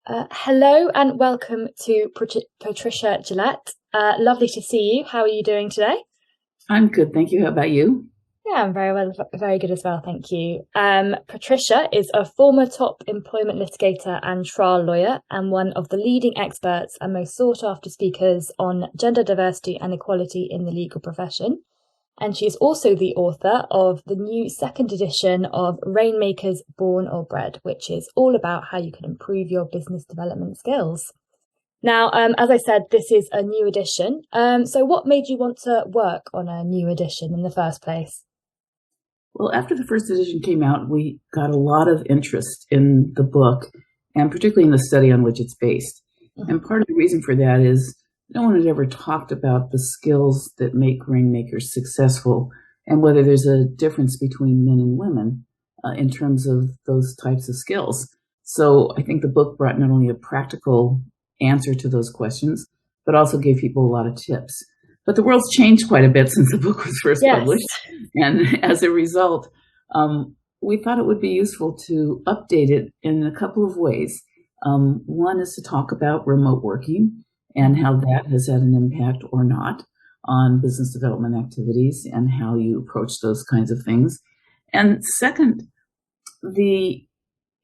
Hello and welcome to Patricia Gillette. Lovely to see you. How are you doing today? I'm good, thank you. How about you? Yeah, I'm very well, very good as well, thank you. Patricia is a former top employment litigator and trial lawyer, and one of the leading experts and most sought after speakers on gender diversity and equality in the legal profession. And she is also the author of the new second edition of Rainmakers, Born or Bred, which is all about how you can improve your business development skills. Now, as I said, this is a new edition. So what made you want to work on a new edition in the first place? Well, after the first edition came out, we got a lot of interest in the book, and particularly in the study on which it's based. And part of the reason for that is no one had ever talked about the skills that make rainmakers successful and whether there's a difference between men and women in terms of those types of skills. So I think the book brought not only a practical answer to those questions, but also gave people a lot of tips. But the world's changed quite a bit since the book was first Yes. published. And as a result, we thought it would be useful to update it in a couple of ways. One is to talk about remote working and how that has had an impact or not on business development activities and how you approach those kinds of things. And second, the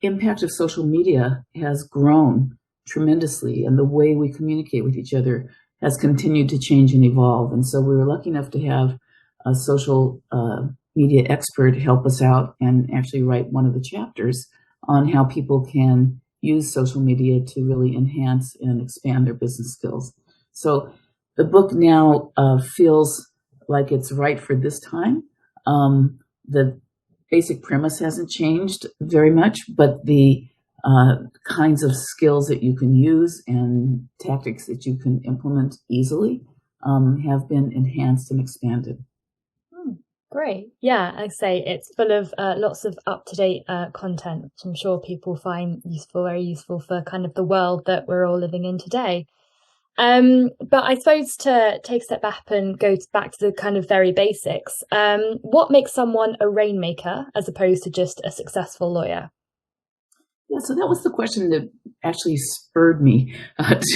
impact of social media has grown tremendously, and the way we communicate with each other has continued to change and evolve. And so we were lucky enough to have a social media expert help us out and actually write one of the chapters on how people can use social media to really enhance and expand their business skills. So the book now feels like it's right for this time. The basic premise hasn't changed very much, but the kinds of skills that you can use and tactics that you can implement easily have been enhanced and expanded. Great. Yeah, I say it's full of lots of up-to-date content, which I'm sure people find useful, very useful for kind of the world that we're all living in today. But I suppose to take a step back and go back to the kind of very basics, what makes someone a rainmaker as opposed to just a successful lawyer? Yeah, so that was the question that actually spurred me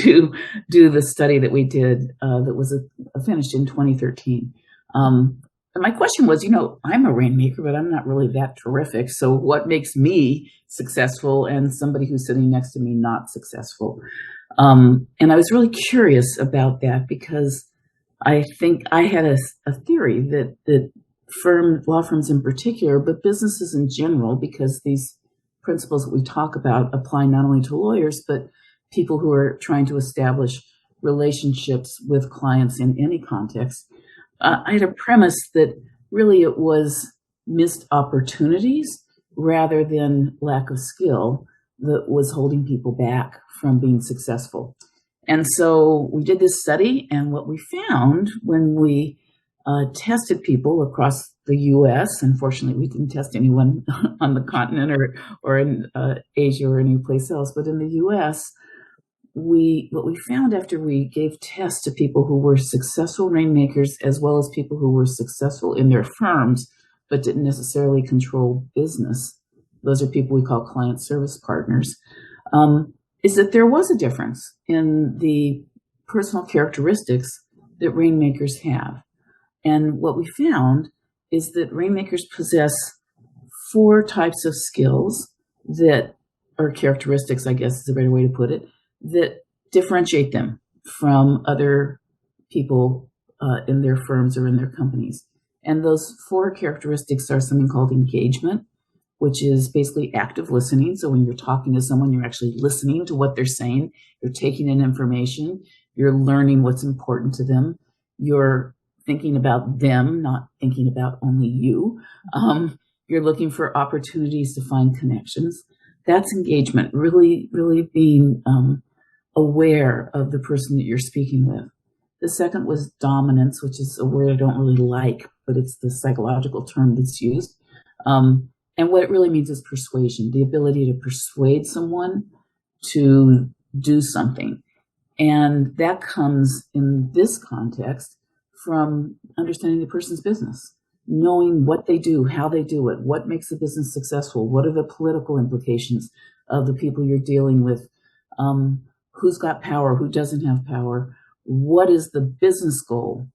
to do the study that we did that was finished in 2013. And my question was, I'm a rainmaker, but I'm not really that terrific. So what makes me successful and somebody who's sitting next to me not successful? And I was really curious about that because I think I had a theory that law firms in particular, but businesses in general, because these principles that we talk about apply not only to lawyers, but people who are trying to establish relationships with clients in any context. I had a premise that really it was missed opportunities rather than lack of skill that was holding people back from being successful. And so we did this study, and what we found when we tested people across the U.S. Unfortunately, we didn't test anyone on the continent or in Asia or any place else, but in the U.S., what we found after we gave tests to people who were successful rainmakers as well as people who were successful in their firms but didn't necessarily control business, those are people we call client service partners, is that there was a difference in the personal characteristics that rainmakers have. And what we found is that rainmakers possess 4 types of skills that are characteristics, I guess is a better way to put it, that differentiate them from other people in their firms or in their companies. And those 4 characteristics are something called engagement, which is basically active listening. So when you're talking to someone, you're actually listening to what they're saying. You're taking in information. You're learning what's important to them. You're thinking about them, not thinking about only you. You're looking for opportunities to find connections. That's engagement, really, really being aware of the person that you're speaking with. The second was dominance, which is a word I don't really like, but it's the psychological term that's used. And what it really means is persuasion, the ability to persuade someone to do something. And that comes in this context from understanding the person's business, knowing what they do, how they do it, what makes the business successful, what are the political implications of the people you're dealing with, Who's got power? Who doesn't have power? What is the business goal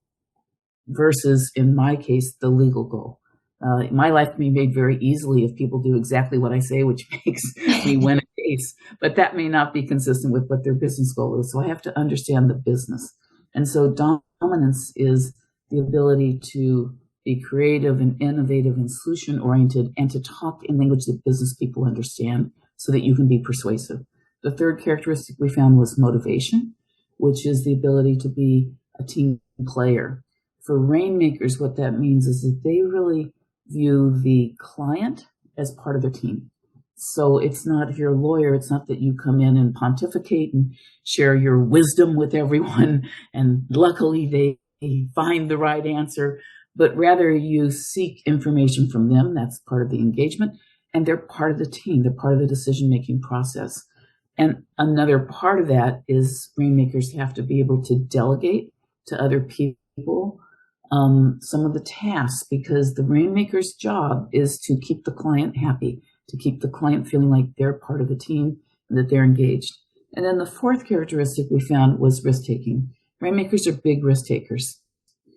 versus, in my case, the legal goal? My life can be made very easily if people do exactly what I say, which makes me win a case. But that may not be consistent with what their business goal is. So I have to understand the business. And so dominance is the ability to be creative and innovative and solution oriented and to talk in language that business people understand so that you can be persuasive. The third characteristic we found was motivation, which is the ability to be a team player. For Rainmakers, what that means is that they really view the client as part of their team. So it's not, if you're a lawyer, it's not that you come in and pontificate and share your wisdom with everyone, and luckily they find the right answer, but rather you seek information from them. That's part of the engagement, and they're part of the team. They're part of the decision-making process. And another part of that is Rainmakers have to be able to delegate to other people some of the tasks, because the Rainmaker's job is to keep the client happy, to keep the client feeling like they're part of the team and that they're engaged. And then the fourth characteristic we found was risk-taking. Rainmakers are big risk takers.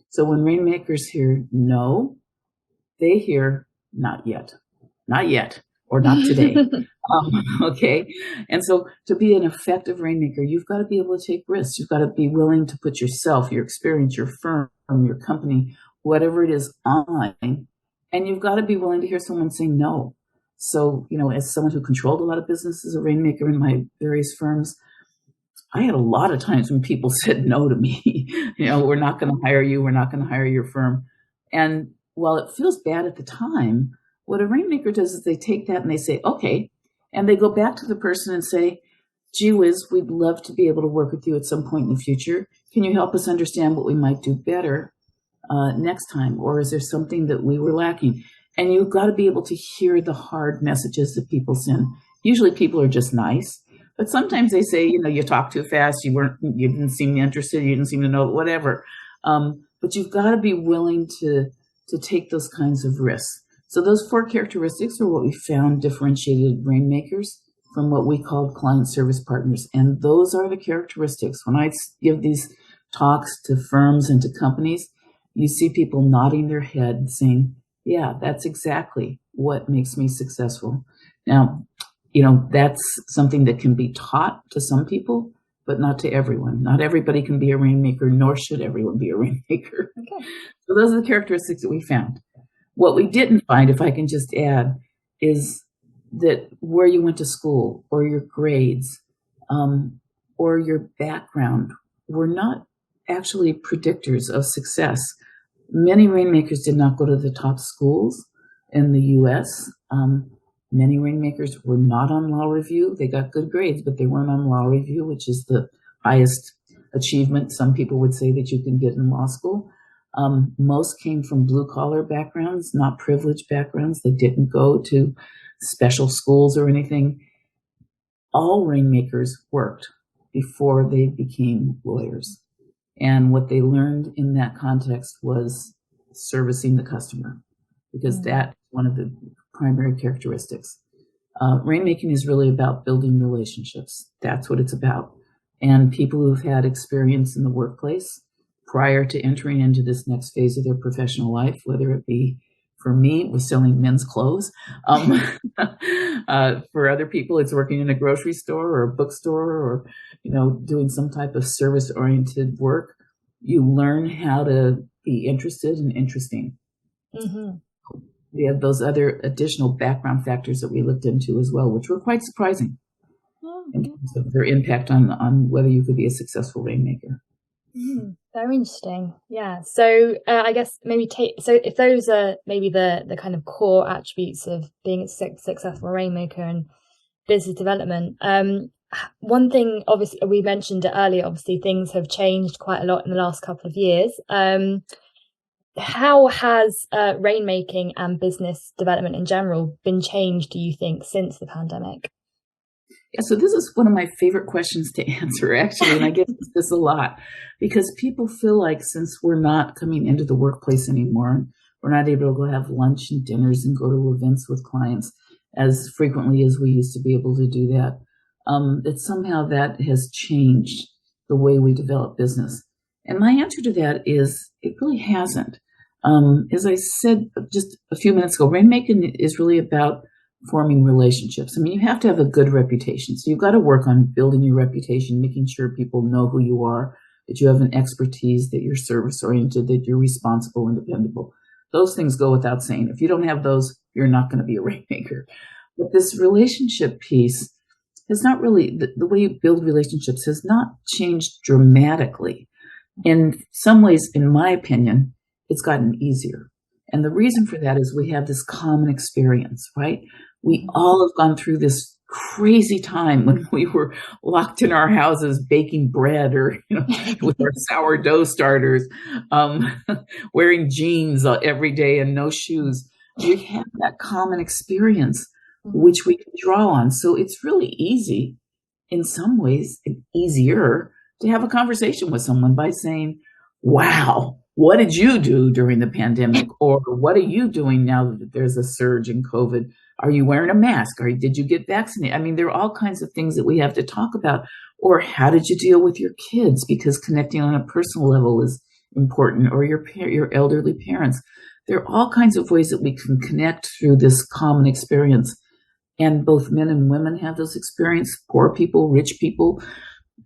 So when Rainmakers hear no, they hear not yet, or not today. Okay. And so to be an effective Rainmaker, you've got to be able to take risks. You've got to be willing to put yourself, your experience, your firm, your company, whatever it is on the line. And you've got to be willing to hear someone say no. So, as someone who controlled a lot of business as a Rainmaker in my various firms, I had a lot of times when people said no to me. We're not going to hire you. We're not going to hire your firm. And while it feels bad at the time, what a Rainmaker does is they take that and they say, okay, and they go back to the person and say, gee whiz, we'd love to be able to work with you at some point in the future. Can you help us understand what we might do better next time? Or is there something that we were lacking? And you've got to be able to hear the hard messages that people send. Usually people are just nice, but sometimes they say, you talk too fast, you didn't seem interested, you didn't seem to know, whatever. But you've got to be willing to take those kinds of risks. So those four characteristics are what we found differentiated Rainmakers from what we called client service partners. And those are the characteristics. When I give these talks to firms and to companies, you see people nodding their head saying, yeah, that's exactly what makes me successful. Now, that's something that can be taught to some people, but not to everyone. Not everybody can be a Rainmaker, nor should everyone be a Rainmaker. Okay. So those are the characteristics that we found. What we didn't find, if I can just add, is that where you went to school or your grades or your background were not actually predictors of success. Many Rainmakers did not go to the top schools in the U.S. Many Rainmakers were not on law review. They got good grades, but they weren't on law review, which is the highest achievement some people would say that you can get in law school. Most came from blue-collar backgrounds, not privileged backgrounds. They didn't go to special schools or anything. All Rainmakers worked before they became lawyers. And what they learned in that context was servicing the customer, because that's one of the primary characteristics. Rainmaking is really about building relationships. That's what it's about. And people who've had experience in the workplace prior to entering into this next phase of their professional life, whether it be, for me, it was selling men's clothes. For other people, it's working in a grocery store or a bookstore or, doing some type of service-oriented work. You learn how to be interested and interesting. Mm-hmm. We have those other additional background factors that we looked into as well, which were quite surprising in terms of their impact on whether you could be a successful Rainmaker. Very interesting. Yeah. So I guess maybe if those are maybe the kind of core attributes of being a successful Rainmaker and business development. One thing, obviously, we mentioned it earlier, obviously things have changed quite a lot in the last couple of years. How has rainmaking and business development in general been changed, do you think, since the pandemic? Yeah, so this is one of my favorite questions to answer, actually, and I get this a lot, because people feel like since we're not coming into the workplace anymore, we're not able to go have lunch and dinners and go to events with clients as frequently as we used to be able to do that. that somehow that has changed the way we develop business. And my answer to that is it really hasn't. As I said just a few minutes ago, rainmaking is really about forming relationships. I mean, you have to have a good reputation. So you've got to work on building your reputation, making sure people know who you are, that you have an expertise, that you're service oriented, that you're responsible and dependable. Those things go without saying. If you don't have those, you're not going to be a rainmaker. But this relationship piece has not really, the way you build relationships has not changed dramatically. In some ways, in my opinion, it's gotten easier. And the reason for that is we have this common experience, right? We all have gone through this crazy time when we were locked in our houses baking bread or, with our sourdough starters, wearing jeans every day and no shoes. We have that common experience, which we can draw on. So it's really easy, in some ways, easier to have a conversation with someone by saying, wow, what did you do during the pandemic? Or what are you doing now that there's a surge in COVID? Are you wearing a mask? Or did you get vaccinated? I mean, there are all kinds of things that we have to talk about. Or how did you deal with your kids? Because connecting on a personal level is important. Or your elderly parents. There are all kinds of ways that we can connect through this common experience. And both men and women have those experiences. Poor people, rich people,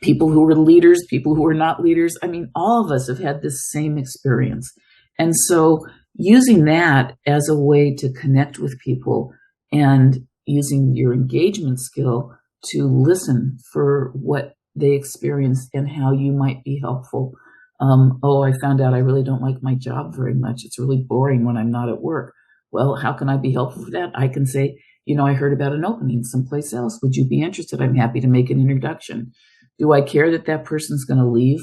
people who were leaders, people who were not leaders. I mean, all of us have had this same experience. And so using that as a way to connect with people and using your engagement skill to listen for what they experienced and how you might be helpful. I found out I really don't like my job very much. It's really boring when I'm not at work. Well, how can I be helpful for that? I can say, I heard about an opening someplace else. Would you be interested? I'm happy to make an introduction. Do I care that that person's going to leave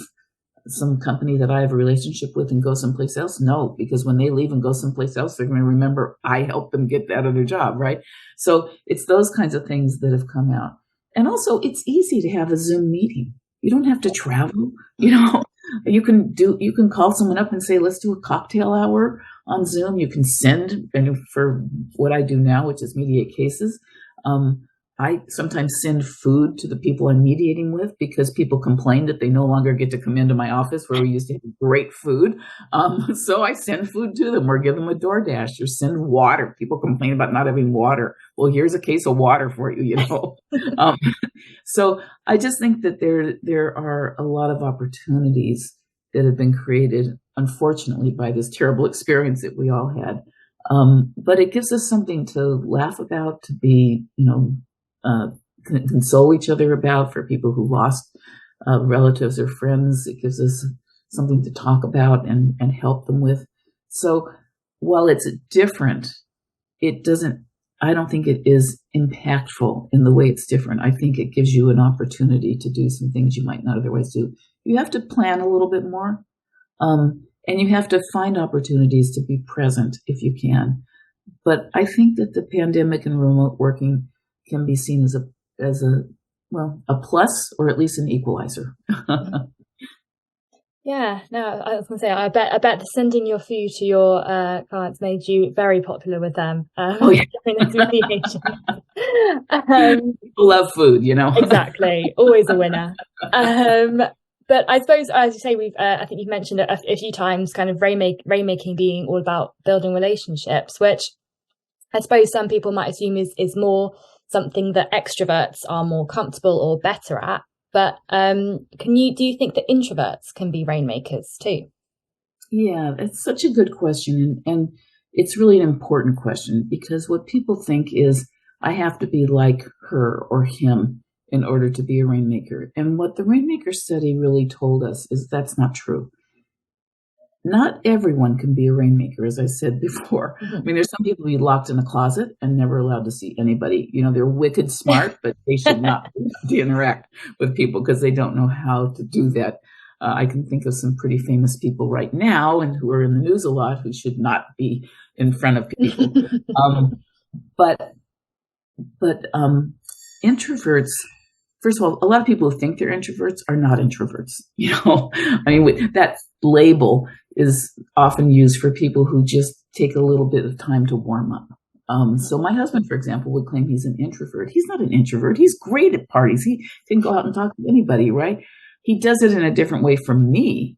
some company that I have a relationship with and go someplace else? No, because when they leave and go someplace else, they're going to remember I helped them get that other job, right? So it's those kinds of things that have come out. And also, it's easy to have a Zoom meeting. You don't have to travel. You can call someone up and say, let's do a cocktail hour on Zoom. You can send, and for what I do now, which is mediate cases, I sometimes send food to the people I'm mediating with because people complain that they no longer get to come into my office where we used to have great food. So I send food to them or give them a DoorDash or send water. People complain about not having water. Well, here's a case of water for you, So I just think that there are a lot of opportunities that have been created, unfortunately, by this terrible experience that we all had. But it gives us something to laugh about, to be, console each other about for people who lost relatives or friends. It gives us something to talk about and help them with. So while it's different, I don't think it is impactful in the way it's different. I think it gives you an opportunity to do some things you might not otherwise do. You have to plan a little bit more. And you have to find opportunities to be present if you can. But I think that the pandemic and remote working can be seen as a plus, or at least an equalizer. Yeah, no, I was going to say, I bet sending your food to your clients made you very popular with them. During this mediation. People love food, Exactly, always a winner. But I suppose, as you say, I think you've mentioned it a few times, kind of rainmaking being all about building relationships, which I suppose some people might assume is more something that extroverts are more comfortable or better at. But do you think that introverts can be rainmakers too? Yeah, it's such a good question. And it's really an important question, because what people think is, I have to be like her or him in order to be a rainmaker. And what the Rainmaker study really told us is that's not true. Not everyone can be a rainmaker, as I said before. I mean, there's some people who be locked in a closet and never allowed to see anybody. They're wicked smart, but they should not be allowed to interact with people because they don't know how to do that. I can think of some pretty famous people right now and who are in the news a lot who should not be in front of people. But introverts, first of all, a lot of people who think they're introverts are not introverts. I mean, that label is often used for people who just take a little bit of time to warm up. So my husband, for example, would claim he's an introvert. He's not an introvert. He's great at parties. He can go out and talk to anybody, right? He does it in a different way from me,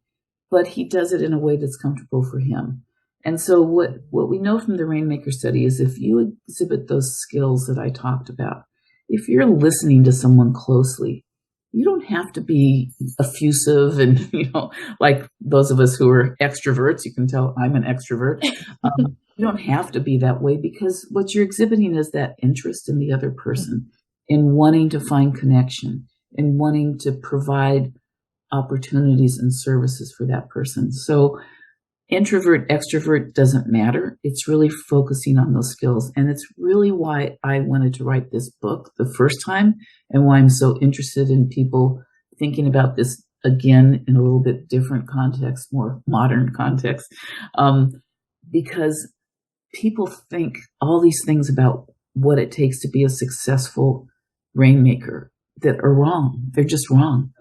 but he does it in a way that's comfortable for him. And so what we know from the Rainmaker study is if you exhibit those skills that I talked about, if you're listening to someone closely, you don't have to be effusive and, like those of us who are extroverts, you can tell I'm an extrovert. You don't have to be that way because what you're exhibiting is that interest in the other person, in wanting to find connection, in wanting to provide opportunities and services for that person. So introvert, extrovert doesn't matter. It's really focusing on those skills. And it's really why I wanted to write this book the first time and why I'm so interested in people thinking about this again in a little bit different context, more modern context, because people think all these things about what it takes to be a successful rainmaker that are wrong. They're just wrong.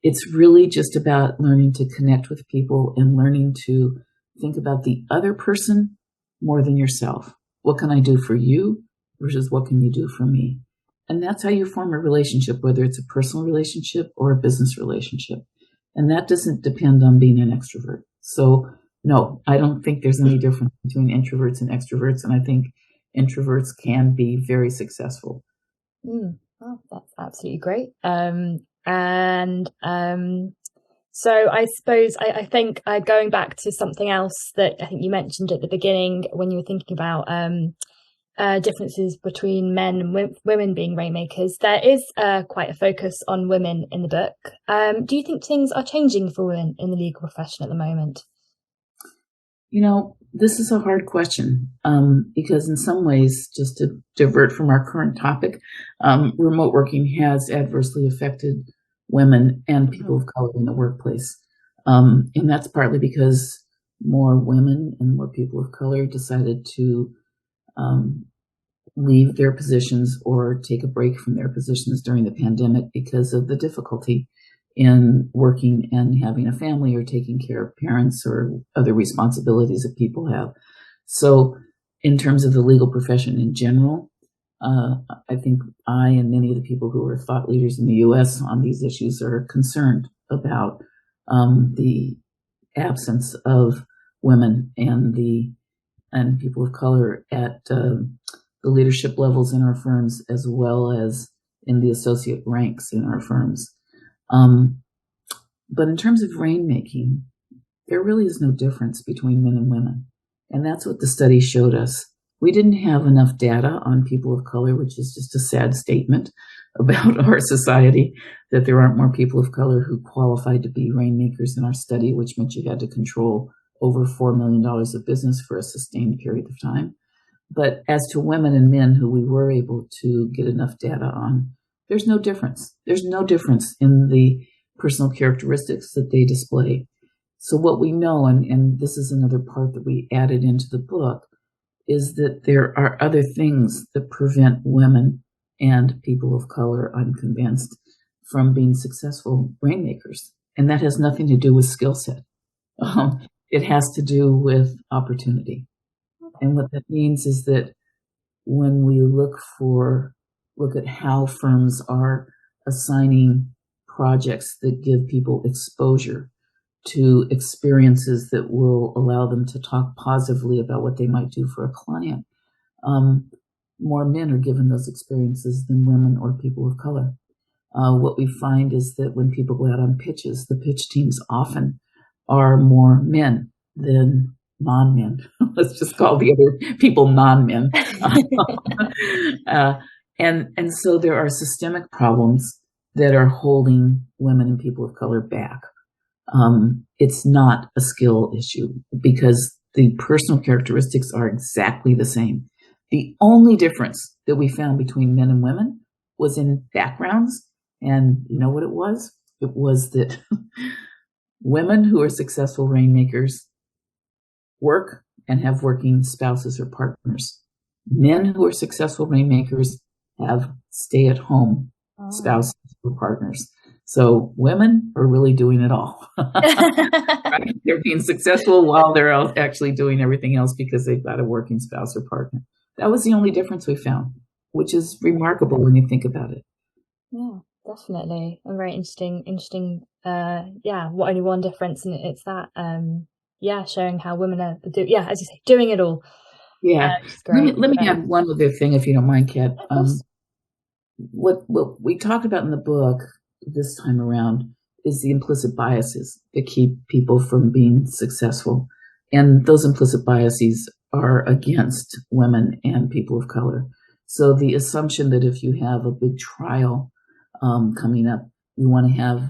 It's really just about learning to connect with people and learning to think about the other person more than yourself. What can I do for you versus what can you do for me? And that's how you form a relationship, whether it's a personal relationship or a business relationship. And that doesn't depend on being an extrovert. So no, I don't think there's any difference between introverts and extroverts. And I think introverts can be very successful. Oh, that's absolutely great. So I suppose I think going back to something else that I think you mentioned at the beginning when you were thinking about differences between men and women being rainmakers, there is quite a focus on women in the book. Do you think things are changing for women in the legal profession at the moment? This is a hard question because in some ways, just to divert from our current topic, remote working has adversely affected women and people of color in the workplace. And that's partly because more women and more people of color decided to leave their positions or take a break from their positions during the pandemic because of the difficulty in working and having a family or taking care of parents or other responsibilities that people have. So in terms of the legal profession in general, I think I and many of the people who are thought leaders in the U.S. on these issues are concerned about the absence of women and people of color at the leadership levels in our firms, as well as in the associate ranks in our firms. But in terms of rainmaking, there really is no difference between men and women. And that's what the study showed us. We didn't have enough data on people of color, which is just a sad statement about our society, that there aren't more people of color who qualified to be rainmakers in our study, which meant you had to control over $4 million of business for a sustained period of time. But as to women and men who we were able to get enough data on, there's no difference. There's no difference in the personal characteristics that they display. So what we know, and this is another part that we added into the book, is that there are other things that prevent women and people of color, I'm convinced, from being successful rainmakers. And that has nothing to do with skill set. It has to do with opportunity. And what that means is that when we look at how firms are assigning projects that give people exposure to experiences that will allow them to talk positively about what they might do for a client, more men are given those experiences than women or people of color. What we find is that when people go out on pitches, the pitch teams often are more men than non-men. Let's just call the other people non-men. And so there are systemic problems that are holding women and people of color back. It's not a skill issue because the personal characteristics are exactly the same. The only difference that we found between men and women was in backgrounds. And you know what it was? It was that women who are successful rainmakers work and have working spouses or partners. Men who are successful rainmakers have stay-at-home spouses or partners. So women are really doing it all, Right? They're being successful while they're out actually doing everything else because they've got a working spouse or partner. That was the only difference we found, which is remarkable when you think about it. Yeah, definitely. A very interesting, what only one difference, and it's that, showing how women are as you say, doing it all. Yeah. Which is great. Let me add one other thing, if you don't mind, Kat. Of course. What we talked about in the book this time around is the implicit biases that keep people from being successful. And those implicit biases are against women and people of color. So the assumption that if you have a big trial coming up, you want to have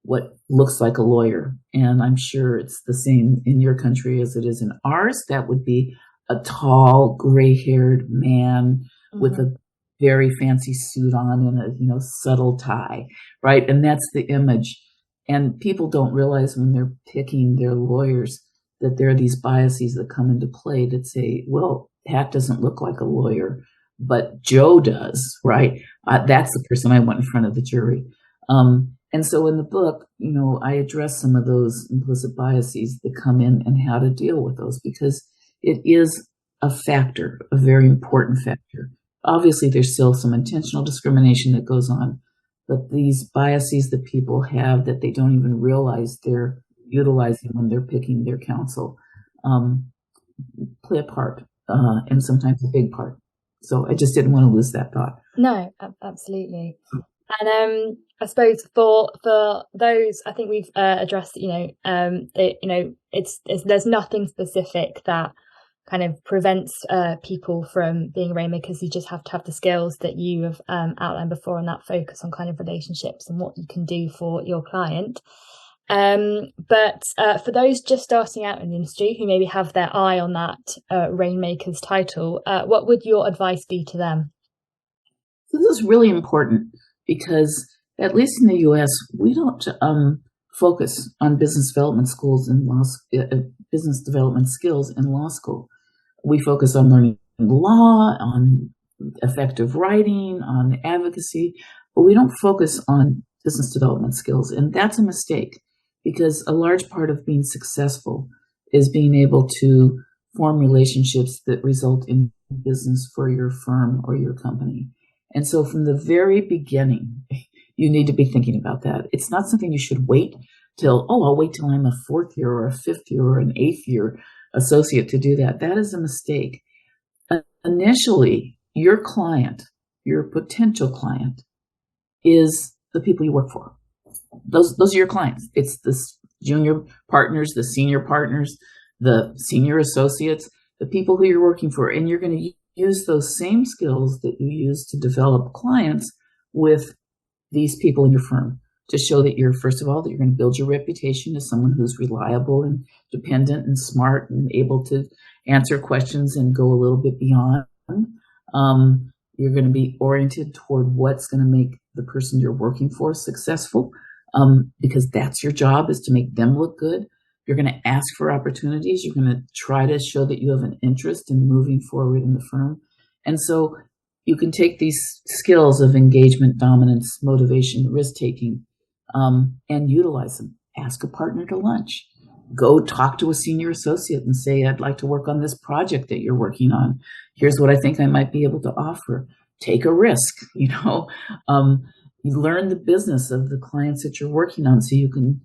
what looks like a lawyer. And I'm sure it's the same in your country as it is in ours. That would be a tall, gray-haired man with a very fancy suit on and a subtle tie, right? And that's the image. And people don't realize when they're picking their lawyers that there are these biases that come into play that say, well, Pat doesn't look like a lawyer, but Joe does, right? That's the person I want in front of the jury. And so in the book, I address some of those implicit biases that come in and how to deal with those, because it is a factor, a very important factor. Obviously, there's still some intentional discrimination that goes on, but these biases that people have that they don't even realize they're utilizing when they're picking their counsel play a part, and sometimes a big part. So I just didn't want to lose that thought. No, absolutely. And I suppose for those, I think we've addressed, there's nothing specific that kind of prevents people from being rainmakers. You just have to have the skills that you have outlined before, and that focus on kind of relationships and what you can do for your client. But for those just starting out in the industry who maybe have their eye on that Rainmakers title, what would your advice be to them? So this is really important because, at least in the U.S., we don't focus on business development schools and business development skills in law school. We focus on learning law, on effective writing, on advocacy, but we don't focus on business development skills. And that's a mistake, because a large part of being successful is being able to form relationships that result in business for your firm or your company. And so from the very beginning, you need to be thinking about that. It's not something you should wait till, I'll wait till I'm a fourth year or a fifth year or an eighth year associate to do that. That is a mistake. Initially, your client, your potential client, is the people you work for. Those are your clients. It's the junior partners, the senior partners, the senior associates, the people who you're working for. And you're going to use those same skills that you use to develop clients with these people in your firm to show that first of all, that you're going to build your reputation as someone who's reliable and dependent and smart and able to answer questions and go a little bit beyond. You're going to be oriented toward what's going to make the person you're working for successful, because that's your job, is to make them look good. You're going to ask for opportunities. You're going to try to show that you have an interest in moving forward in the firm. And so you can take these skills of engagement, dominance, motivation, risk-taking, and utilize them. Ask a partner to lunch. Go talk to a senior associate and say, I'd like to work on this project that you're working on. Here's what I think I might be able to offer. Take a risk, you learn the business of the clients that you're working on so you can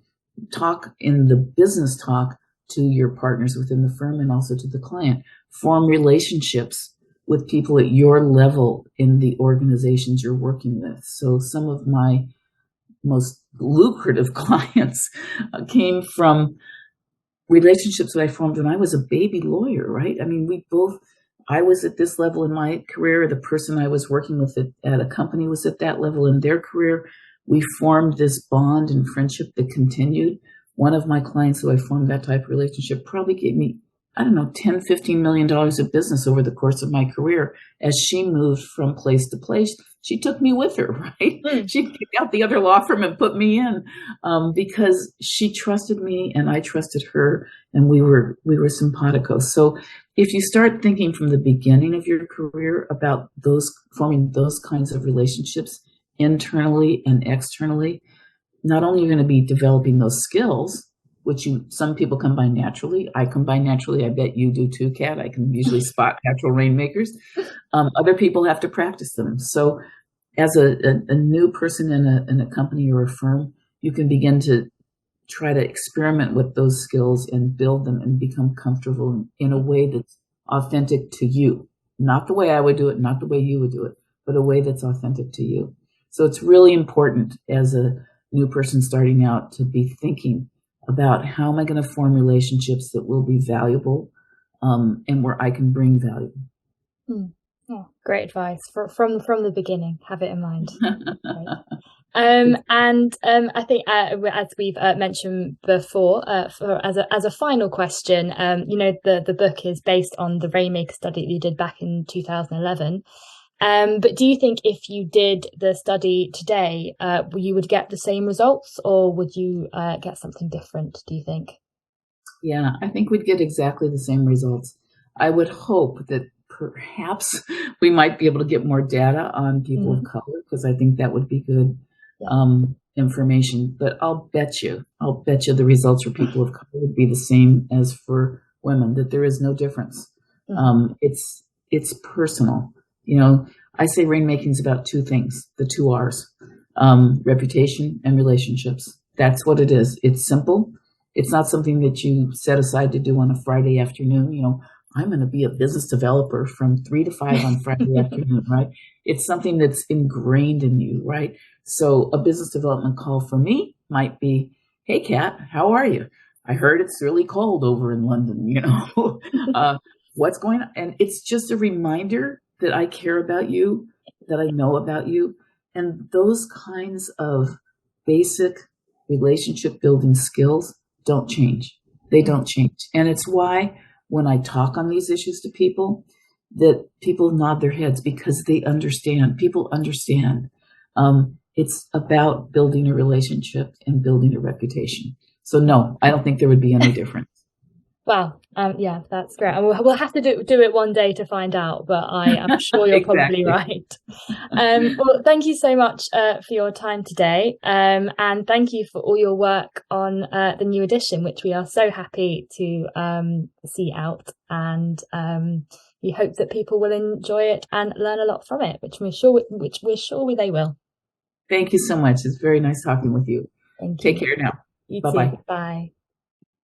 talk in the business talk to your partners within the firm and also to the client. Form relationships with people at your level in the organizations you're working with. So some of my most lucrative clients came from relationships that I formed when I was a baby lawyer, right? I mean, I was at this level in my career. The person I was working with at a company was at that level in their career. We formed this bond and friendship that continued. One of my clients who I formed that type of relationship probably gave me, $10, $15 million of business over the course of my career. As she moved from place to place, she took me with her, right? She picked out the other law firm and put me in, because she trusted me and I trusted her, and we were simpatico. So if you start thinking from the beginning of your career about forming those kinds of relationships internally and externally, not only are you going to be developing those skills, which some people come by naturally. I come by naturally. I bet you do too, Kat. I can usually spot natural rainmakers. Other people have to practice them. So as a new person in a company or a firm, you can begin to try to experiment with those skills and build them and become comfortable in a way that's authentic to you. Not the way I would do it, not the way you would do it, but a way that's authentic to you. So it's really important as a new person starting out to be thinking about how am I going to form relationships that will be valuable, and where I can bring value. Oh, great advice from the beginning. Have it in mind. And I think as we've mentioned before, as a final question, the book is based on the Rainmaker study that you did back in 2011. But do you think if you did the study today, you would get the same results, or would you get something different, do you think? Yeah, I think we'd get exactly the same results. I would hope that perhaps we might be able to get more data on people of color, because I think that would be good information. But I'll bet you the results for people of color would be the same as for women, that there is no difference. It's personal. I say rainmaking is about two things, the two R's, reputation and relationships. That's what it is. It's simple. It's not something that you set aside to do on a Friday afternoon. I'm going to be a business developer from 3 to 5 on Friday afternoon, right? It's something that's ingrained in you, right? So a business development call for me might be, hey, Kat, how are you? I heard it's really cold over in London, what's going on? And it's just a reminder that I care about you, that I know about you. And those kinds of basic relationship building skills don't change. They don't change. And it's why when I talk on these issues to people, that people nod their heads, because they understand. People understand. It's about building a relationship and building a reputation. So no, I don't think there would be any difference. Wow. Yeah, that's great. And we'll have to do it one day to find out, but I am sure you're Exactly. probably right. Well, thank you so much for your time today. And thank you for all your work on the new edition, which we are so happy to see out. And we hope that people will enjoy it and learn a lot from it, which we're sure they will. Thank you so much. It's very nice talking with you. Thank you. Take care now. You Bye-bye. too. Bye.